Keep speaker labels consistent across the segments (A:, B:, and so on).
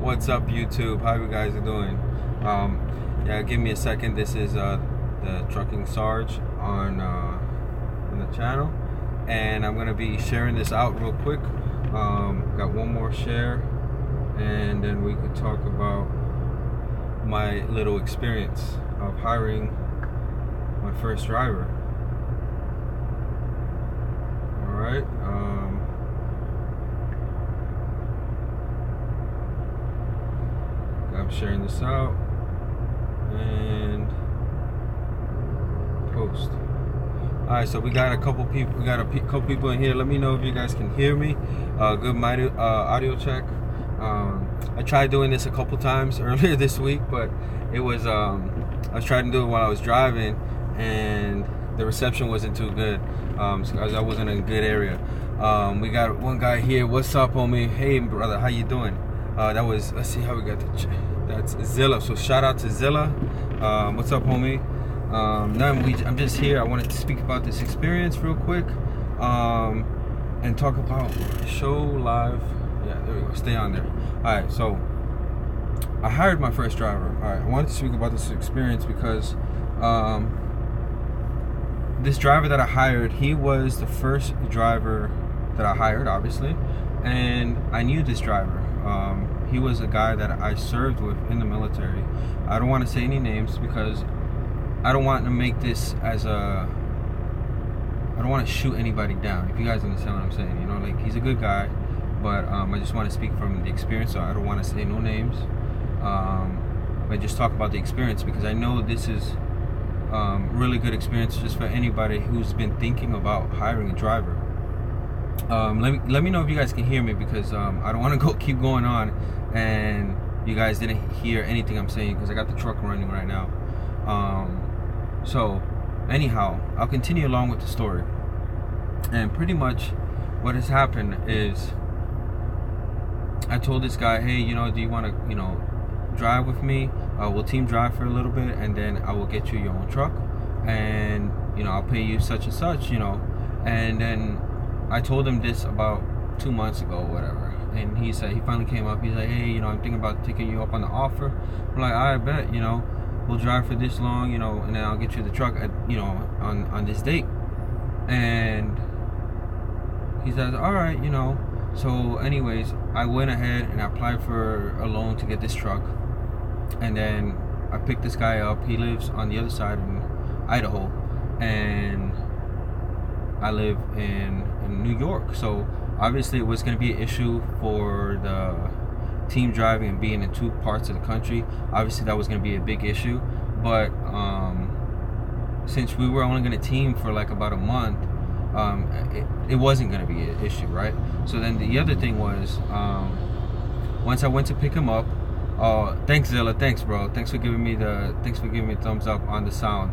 A: What's up, YouTube? How you guys are doing? Yeah, give me a second. This is the Trucking Sarge on the channel, and I'm gonna be sharing this out real quick. Got one more share, and then we could talk about my little experience of hiring my first driver. All right. I'm sharing this out and post. All right, so we got a couple people. We got a couple people in here. Let me know if you guys can hear me. Good audio check. I tried doing this a couple times earlier this week, but it was I was trying to do it while I was driving, and the reception wasn't too good. So I wasn't in a good area. We got one guy here. What's up, homie? Hey, brother, how you doing? That was, let's see how we got that's Zilla. So shout out to Zilla. What's up, homie? I'm just here. I wanted to speak about this experience real quick, and talk about show live. Yeah, there we go. Stay on there. All right, so I hired my first driver. All right, I wanted to speak about this experience because this driver that I hired, he was the first driver that I hired, obviously, and I knew this driver. He was a guy that I served with in the military. I don't want to say any names because I don't want to make this as a, I don't want to shoot anybody down, if you guys understand what I'm saying. You know, like, he's a good guy, but I just want to speak from the experience, so I don't want to say no names, but just talk about the experience, because I know this is really good experience just for anybody who's been thinking about hiring a driver. Let me know if you guys can hear me, because I don't want to keep going on and you guys didn't hear anything I'm saying, because I got the truck running right now. So anyhow, I'll continue along with the story. And pretty much what has happened is I told this guy, hey, you know, do you want to, you know, drive with me? We'll team drive for a little bit, and then I will get you your own truck, and, you know, I'll pay you such and such, you know. And then I told him this about 2 months ago or whatever, and he said, he finally came up, he's like, hey, you know, I'm thinking about taking you up on the offer. I'm like, I bet, you know, we'll drive for this long, you know, and then I'll get you the truck at, you know, on this date. And he says, all right, you know. So anyways, I went ahead and I applied for a loan to get this truck, and then I picked this guy up. He lives on the other side in Idaho, and I live in New York. So obviously it was going to be an issue for the team driving and being in two parts of the country. Obviously that was going to be a big issue, but since we were only going to team for like about a month, it wasn't going to be an issue, right? So then the other thing was, once I went to pick him up, thanks Zilla, thanks bro, thanks for giving me a thumbs up on the sound.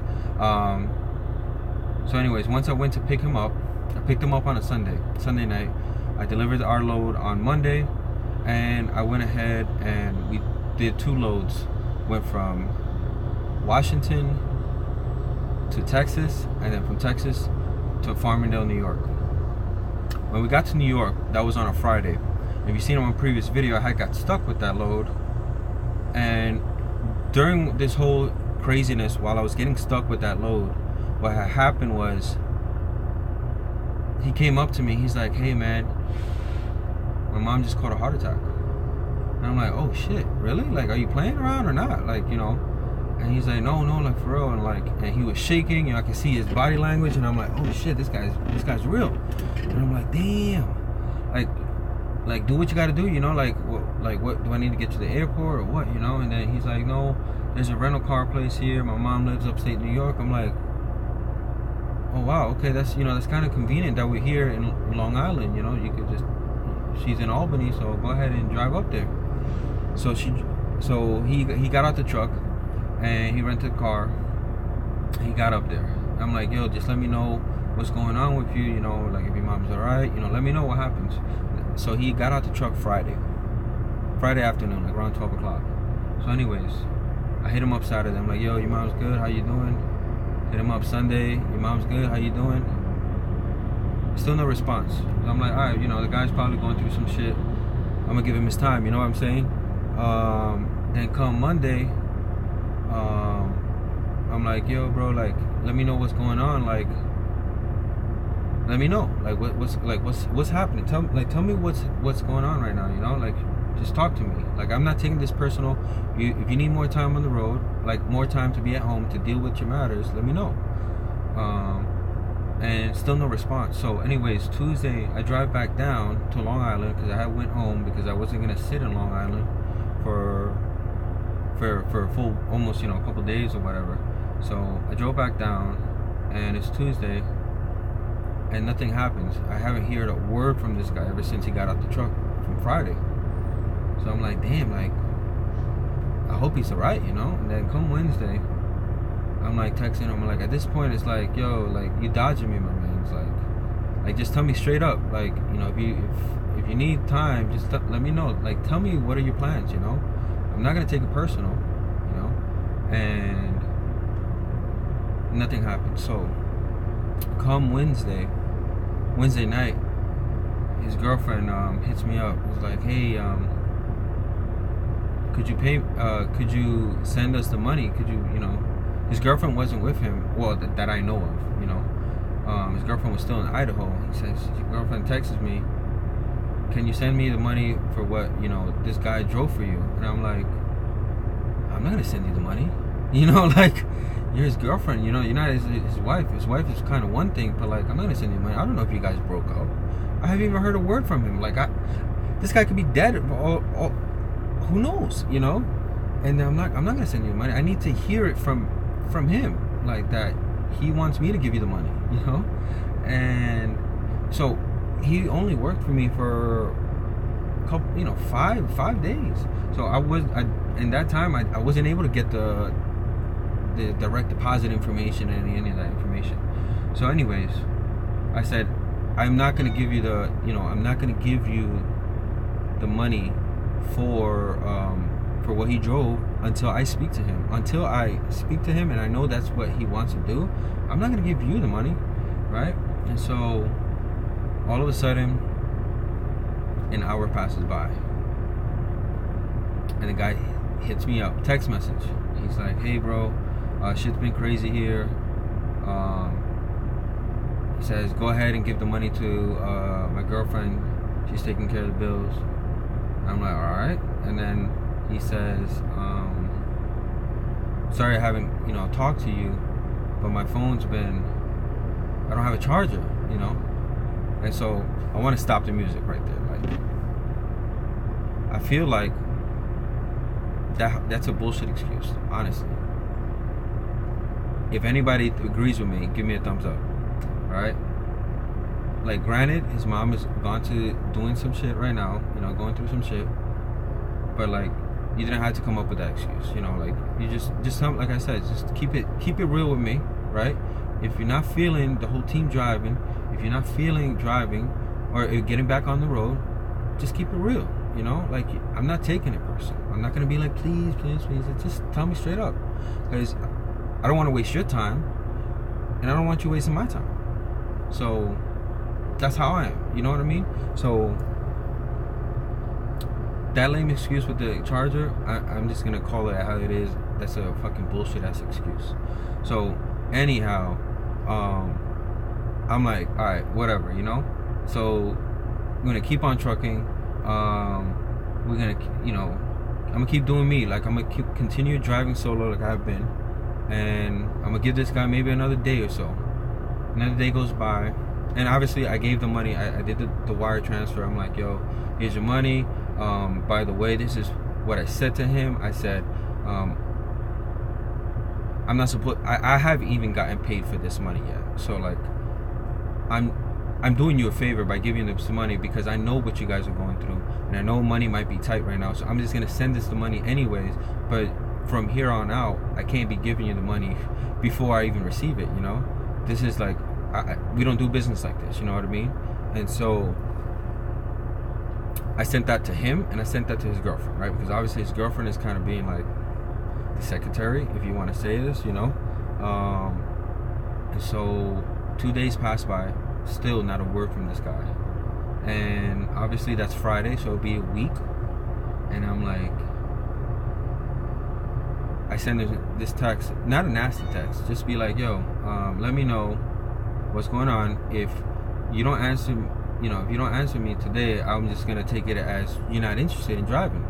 A: So anyways, once I went to pick him up, I picked him up on a Sunday night. I delivered our load on Monday, and I went ahead and we did 2 loads. Went from Washington to Texas, and then from Texas to Farmingdale, New York. When we got to New York, that was on a Friday. If you've seen on my previous video, I had got stuck with that load, and during this whole craziness, while I was getting stuck with that load, what had happened was, he came up to me, he's like, hey man, my mom just caught a heart attack. And I'm like, oh shit, really? Like, are you playing around or not? Like, you know. And he's like, no, like for real. And like, and he was shaking, you know, I could see his body language, and I'm like, oh shit, this guy's real. And I'm like, damn, like do what you gotta do, you know, like what do I need to get to the airport or what, you know? And then he's like, no, there's a rental car place here, my mom lives upstate New York. I'm like, oh wow, okay, that's, you know, that's kind of convenient that we're here in Long Island, you know. You could just, she's in Albany, so go ahead and drive up there. So he got out the truck and he rented a car. He got up there. I'm like, yo, just let me know what's going on with you, you know, like if your mom's all right, you know, let me know what happens. So he got out the truck Friday afternoon, like around 12 o'clock. So anyways, I hit him up Saturday. I'm like, yo, your mom's good, how you doing? Hit him up Sunday, your mom's good, how you doing? Still no response. So I'm like, all right, you know, the guy's probably going through some shit. I'm gonna give him his time, you know what I'm saying? And come Monday, I'm like, yo, bro, like, let me know what's going on. Like, let me know, like, what's happening. Tell me what's going on right now. You know, like, just talk to me. Like, I'm not taking this personal. If you need more time on the road, like more time to be at home to deal with your matters, let me know. And still no response. So anyways, Tuesday I drive back down to Long Island because I went home because I wasn't gonna sit in Long Island for a full, almost, you know, a couple days or whatever. So I drove back down, and it's Tuesday, and nothing happens. I haven't heard a word from this guy ever since he got out the truck from Friday. So I'm like, damn, like, I hope he's alright, you know. And then come Wednesday, I'm like texting him. I'm like, at this point, it's like, yo, like, you dodging me, my man. It's like just tell me straight up, like, you know, if you need time, just let me know. Like, tell me what are your plans, you know. I'm not gonna take it personal, you know. And nothing happened. So come Wednesday night, his girlfriend hits me up. It's like, hey, could you send us the money? Could you, you know, his girlfriend wasn't with him, well, that I know of, you know. His girlfriend was still in Idaho. He says, your girlfriend texts me, can you send me the money for what, you know, this guy drove for you? And I'm like, I'm not gonna send you the money, you know. Like, you're his girlfriend, you know, you're not his wife. His wife is kind of one thing, but like, I'm not gonna send you money. I don't know if you guys broke up. I haven't even heard a word from him. Like, this guy could be dead, or who knows, you know. And I'm not gonna send you the money. I need to hear it from him, like, that he wants me to give you the money, you know. And so he only worked for me for a couple, you know, five days. So in that time I wasn't able to get the direct deposit information and any of that information. So anyways, I said, I'm not gonna give you I'm not gonna give you the money for what he drove until I speak to him. Until I speak to him and I know that's what he wants to do, I'm not gonna give you the money, right? And so all of a sudden, an hour passes by, and the guy hits me up, text message. He's like, hey bro, shit's been crazy here. He says, go ahead and give the money to my girlfriend. She's taking care of the bills. I'm like, alright. And then he says, sorry I haven't, you know, talked to you, but my phone's been, I don't have a charger, you know. And so I want to stop the music right there. Like, I feel like that's a bullshit excuse, honestly. If anybody agrees with me, give me a thumbs up. Alright? Like, granted, his mom is gone to doing some shit right now, you know, going through some shit. But like, you didn't have to come up with that excuse, you know. Like, you just like I said, just keep it real with me, right? If you're not feeling the whole team driving, if you're not feeling driving or getting back on the road, just keep it real, you know. Like, I'm not taking it personal. I'm not gonna be like, please. Just tell me straight up, because I don't want to waste your time, and I don't want you wasting my time. So that's how I am, you know what I mean? So that lame excuse with the charger, I'm just gonna call it how it is. That's a fucking bullshit ass excuse. So anyhow, I'm like, all right, whatever, you know. So we're gonna keep on trucking. We're gonna, you know, I'm gonna keep doing me. Like, I'm gonna continue driving solo like I've been, and I'm gonna give this guy maybe another day or so. Another day goes by, and obviously I gave the money. I did the wire transfer. I'm like, yo, here's your money. By the way, this is what I said to him. I said, I'm not supposed. I haven't even gotten paid for this money yet. So like, I'm doing you a favor by giving them some money, because I know what you guys are going through, and I know money might be tight right now. So I'm just gonna send this the money anyways. But from here on out, I can't be giving you the money before I even receive it. You know, this is like, we don't do business like this. You know what I mean? And so I sent that to him, and I sent that to his girlfriend, right? Because obviously his girlfriend is kind of being like the secretary, if you want to say this, you know. And so 2 days passed by, still not a word from this guy. And obviously that's Friday, so it'll be a week. And I'm like, I send this text, not a nasty text, just be like, yo, let me know what's going on. If you don't answer, if you don't answer me today, I'm just gonna take it as you're not interested in driving.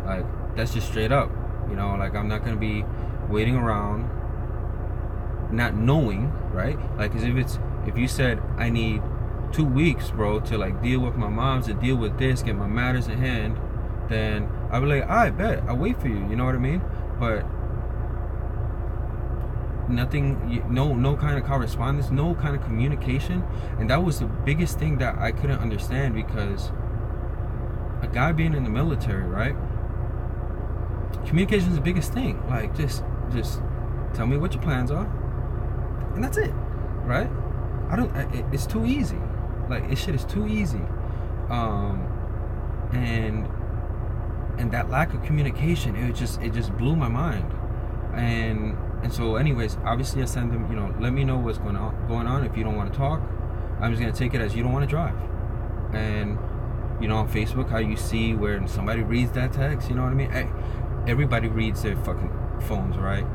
A: Like, that's just straight up. Like, I'm not gonna be waiting around, not knowing, right? Like, as if you said I need 2 weeks, bro, to like deal with my moms and deal with this, get my matters in hand, then I'd be like, I bet I'll wait for you. You know what I mean? But nothing, no kind of correspondence, no kind of communication. And that was the biggest thing that I couldn't understand, because a guy being in the military, right? Communication is the biggest thing. Like, just tell me what your plans are, and that's it, right? It's too easy. Like, this shit is too easy. And that lack of communication, it just blew my mind. And so anyways, obviously I send them, let me know what's going on. If you don't want to talk, I'm just gonna take it as you don't want to drive. And on Facebook, how you see where somebody reads that text, you know what I mean? Hey, everybody reads their fucking phones, right?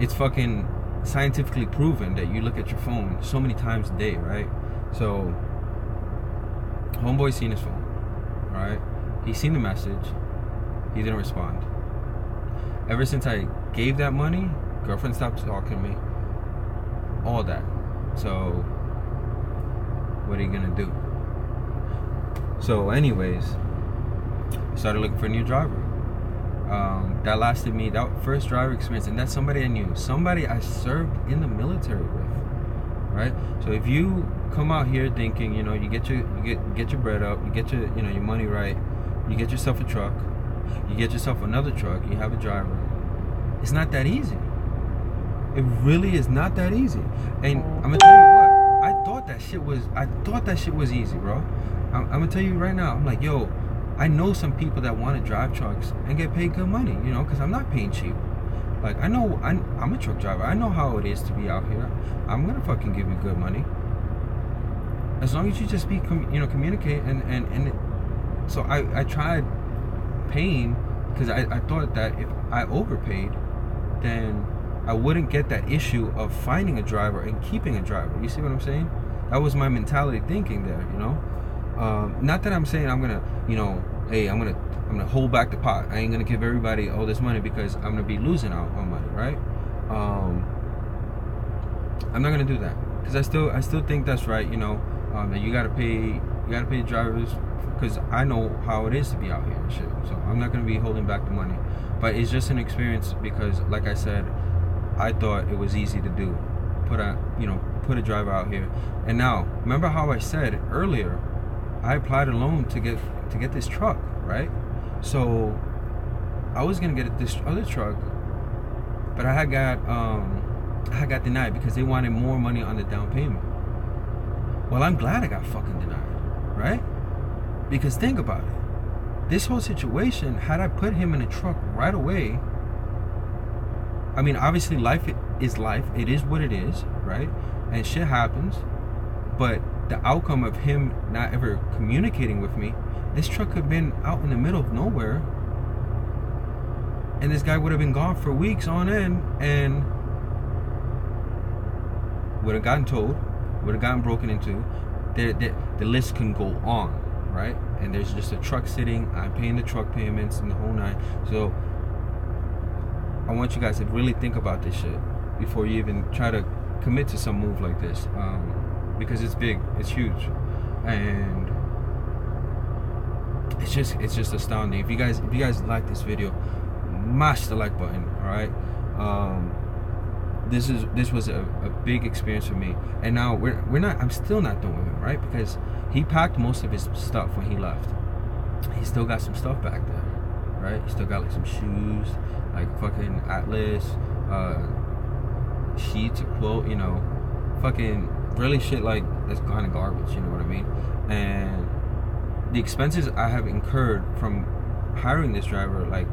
A: It's fucking scientifically proven that you look at your phone so many times a day, right? So homeboy seen his phone, right? He seen the message. He didn't respond. Ever since I gave that money, girlfriend stopped talking to me. All that. So what are you gonna do? So anyways, started looking for a new driver. That lasted me, that first driver experience, and that's somebody I knew, somebody I served in the military with, right? So if you come out here thinking, you get your bread up, you get your your money right, you get yourself a truck, you get yourself another truck, you have a driver, it's not that easy. It really is not that easy. And I'm gonna tell you what, I thought that shit was easy, bro. I'm gonna tell you right now, I'm like, yo, I know some people that want to drive trucks and get paid good money, because I'm not paying cheap. Like, I know I'm a truck driver. I know how it is to be out here. I'm gonna fucking give you good money, as long as you just communicate. And so I tried paying, because I thought that if I overpaid, then I wouldn't get that issue of finding a driver and keeping a driver. You see what I'm saying? That was my mentality thinking there, not that I'm saying I'm gonna, hey, I'm gonna hold back the pot. I ain't gonna give everybody all this money because I'm gonna be losing out on money, right? I'm not gonna do that, because I still think that's right, that you gotta pay drivers, because I know how it is to be out here and shit. So I'm not gonna be holding back the money, but it's just an experience, because like I said, I thought it was easy to do, put a driver out here. And now, remember how I said earlier, I applied a loan to get this truck, right? So I was gonna get this other truck, but I got denied because they wanted more money on the down payment. Well, I'm glad I got fucking denied, right? Because think about it. This whole situation, had I put him in a truck right away, I mean, obviously life is life. It is what it is, right? And shit happens. But the outcome of him not ever communicating with me, this truck could have been out in the middle of nowhere, and this guy would have been gone for weeks on end, and would have gotten towed, would have gotten broken into. The list can go on, right? And there's just a truck sitting, I'm paying the truck payments and the whole nine. So I want you guys to really think about this shit before you even try to commit to some move like this, because it's big, it's huge, and it's just astounding. If you guys like this video, mash the like button. All right. This was a big experience for me, and now I'm still not done with him, right? Because he packed most of his stuff when he left. He still got some stuff back there, right? He still got like some shoes, like fucking Atlas, sheets, a quilt, fucking really shit like that's kind of garbage, you know what I mean? And the expenses I have incurred from hiring this driver, like,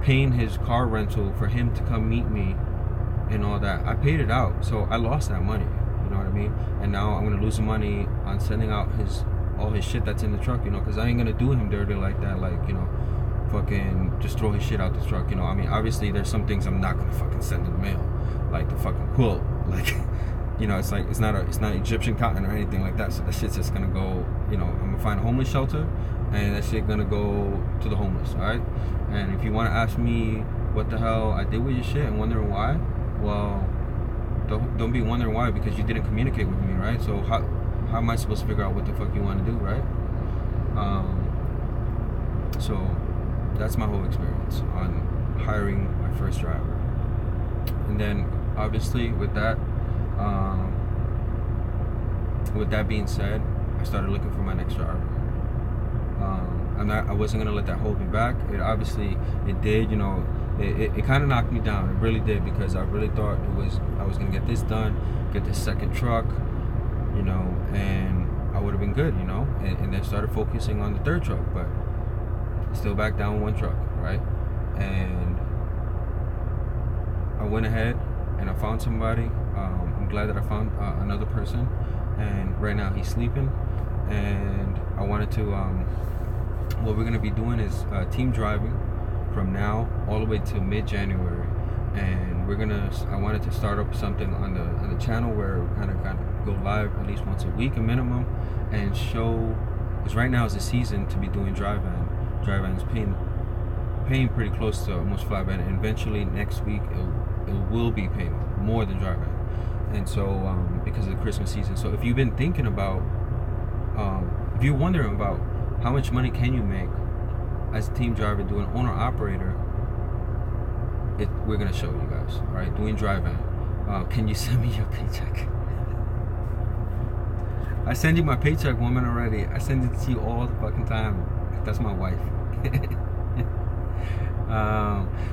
A: paying his car rental for him to come meet me and all that, I paid it out, so I lost that money, you know what I mean? And now I'm gonna lose the money on sending out all his shit that's in the truck, because I ain't gonna do him dirty like that, like, fucking just throw his shit out the truck. You know, I mean, obviously there's some things I'm not gonna fucking send in the mail, like the fucking quilt, like, you know, it's like it's not Egyptian cotton or anything like that. So that shit's just gonna go, you know, I'm gonna find a homeless shelter, and that shit gonna go to the homeless. All right. And if you want to ask me what the hell I did with your shit and wondering why, well, don't be wondering why, because you didn't communicate with me, right? So how am I supposed to figure out what the fuck you want to do, right? So that's my whole experience on hiring my first driver. And then obviously with that being said, I started looking for my next driver. I wasn't gonna let that hold me back. It did, you know, it kind of knocked me down. It really did, because I really thought I was gonna get this done, get this second truck, you know, and I would have been good, you know, and then started focusing on the third truck, but still back down one truck, right? And I went ahead and I found somebody. I'm glad that I found another person, and right now he's sleeping. And I wanted to, what we're gonna be doing is team driving from now all the way to mid-January, and I wanted to start up something on the channel where we kind of go live at least once a week, a minimum, and show, because right now is the season to be doing dry van. Dry van's paying pretty close to almost flat van, and eventually next week it will be paying more than dry van. And so because of the Christmas season, so if you've been thinking about, if you're wondering about how much money can you make as a team driver doing owner operator, we're gonna show you guys. All right, doing dry van. Can you send me your paycheck? I send you my paycheck, woman, already. I send it to you all the fucking time. That's my wife.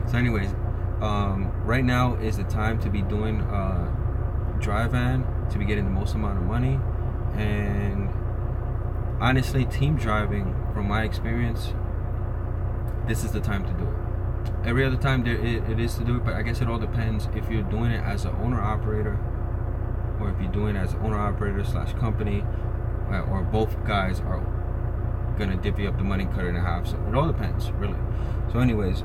A: So anyways, right now is the time to be doing dry van, to be getting the most amount of money. And honestly, team driving, from my experience, this is the time to do it. Every other time it is to do it, but I guess it all depends if you're doing it as an owner operator, or if you're doing it as an owner operator / company, or both guys are gonna divvy up the money, cut it in half. So it all depends, really. So anyways,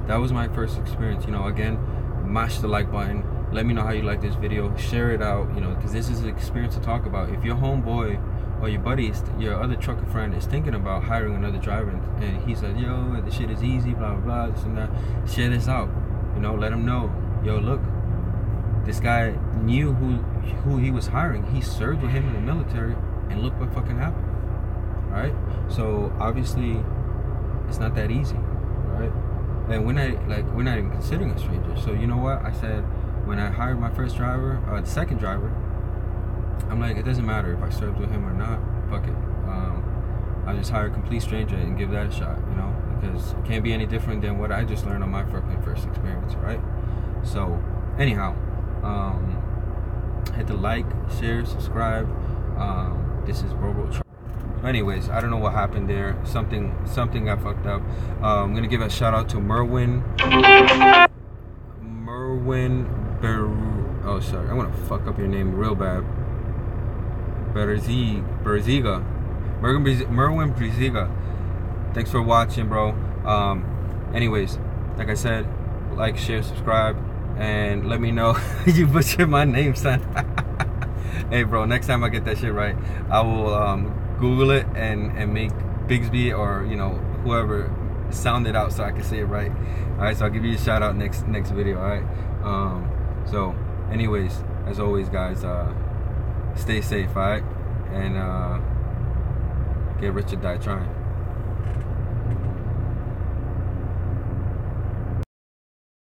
A: that was my first experience. You know, again, mash the like button, let me know how you like this video, share it out, you know, because this is an experience to talk about. If your homeboy or your buddy, your other trucker friend, is thinking about hiring another driver, and he said, yo, the shit is easy, blah blah blah, this and that, share this out, you know, let him know, yo, look, this guy knew who he was hiring. He served with him in the military, and look what fucking happened. Right? So obviously it's not that easy, right? And we're not even considering a stranger. So you know what? I said when I hired my first driver, the second driver, I'm like, it doesn't matter if I served with him or not. Fuck it. I'll just hire a complete stranger and give that a shot, you know, because it can't be any different than what I just learned on my first experience, right? So anyhow, hit the like, share, subscribe. This is Bro. Anyways, I don't know what happened there. Something got fucked up. I'm gonna give a shout out to Merwin. Oh, sorry, I'm gonna fuck up your name real bad. Berziga. Merwin Berziga. Thanks for watching, bro. Anyways, like I said, like, share, subscribe, and let me know you butchered my name, son. Hey, bro, next time I get that shit right, I will Google it and make Bigsby, or you know, whoever, sound it out so I can say it right. All right, so I'll give you a shout out next video. All right. So anyways, as always, guys, stay safe, all right, and get rich or die trying.